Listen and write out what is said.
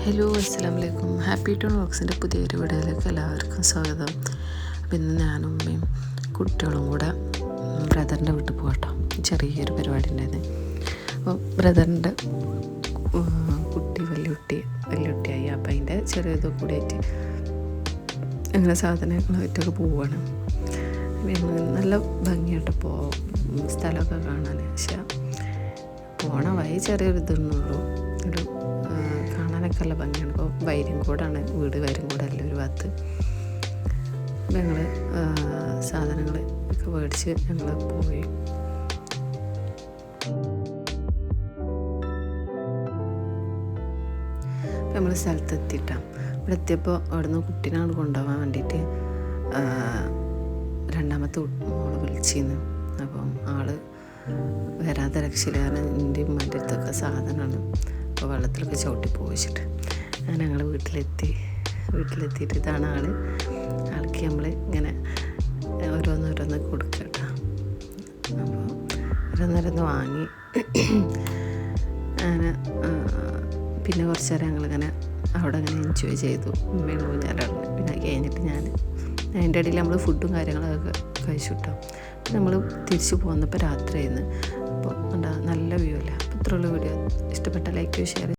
Hello അസ്സലാമു അലൈക്കും. Happy tune വർക്സിൻ്റെ പുതിയൊരു വീഡിയോയിലേക്ക് എല്ലാവർക്കും സ്വാഗതം. അപ്പോൾ ഇന്ന് ഞാനും ഉമ്മയും കുട്ടികളും കൂടെ ബ്രദറിൻ്റെ വീട്ടിൽ പോകട്ടോ. ചെറിയൊരു പരിപാടി ഉണ്ടായിരുന്നു. അപ്പോൾ ബ്രദറിൻ്റെ കുട്ടി വലിയ കുട്ടിയായി. അപ്പോൾ അതിൻ്റെ ചെറിയതൊക്കെ കൂടിയായിട്ട് അങ്ങനെ സാധനങ്ങളായിട്ടൊക്കെ പോവുകയാണ്. നല്ല ഭംഗിയായിട്ടിപ്പോൾ സ്ഥലമൊക്കെ കാണാൻ. പക്ഷേ പോണ വഴി ചെറിയൊരു ഇതൊന്നുള്ളൂ. ഒരു കാണാനൊക്കെ നല്ല ഭംഗിയാണ്. ഇപ്പോൾ വൈരങ്കോടാണ് വീട്. വൈരങ്കോടല്ല ഒരു ഭാഗത്ത്. അപ്പോൾ ഞങ്ങൾ സാധനങ്ങൾ ഒക്കെ മേടിച്ച് ഞങ്ങൾ പോയി. അപ്പോൾ നമ്മൾ സ്ഥലത്തെത്തിയിട്ടാണ്. ഇവിടെ എത്തിയപ്പോൾ അവിടുന്ന് കുട്ടീനെ കൊണ്ടുപോകാൻ വേണ്ടിയിട്ട് രണ്ടാമത്തെ മോള് വിളിച്ചിരുന്നു. അപ്പം ആൾ വരാതെ രക്ഷയില്ല. കാരണം എൻ്റെ ഉമ്മൻ്റെ അടുത്തൊക്കെ സാധനമാണ്. അപ്പോൾ വെള്ളത്തിലൊക്കെ ചവിട്ടി പോയിച്ചിട്ട് അങ്ങനെ ഞങ്ങൾ വീട്ടിലെത്തിയിട്ട് ഇതാണ് ആൾക്ക് നമ്മൾ ഇങ്ങനെ ഓരോന്നോരോന്ന് കൊടുക്കുക കേട്ടോ. അപ്പോൾ ഓരോന്നോരോന്ന് വാങ്ങി അങ്ങനെ പിന്നെ കുറച്ച് നേരം ഞങ്ങളിങ്ങനെ അവിടെ അങ്ങനെ എൻജോയ് ചെയ്തു. ഉമ്മയും ഊഞ്ഞാലാണ്. പിന്നെ കഴിഞ്ഞിട്ട് അതിൻ്റെ ഇടയിൽ നമ്മൾ ഫുഡും കാര്യങ്ങളൊക്കെ കഴിച്ചു കിട്ടും. നമ്മൾ തിരിച്ചു പോകുന്നപ്പോൾ രാത്രിയായിരുന്നു. അപ്പോൾ നല്ല വ്യൂ അല്ല. അപ്പോൾ ഇത്രയുള്ള വീഡിയോ ഇഷ്ടപ്പെട്ട ലൈക്ക് ഷെയർ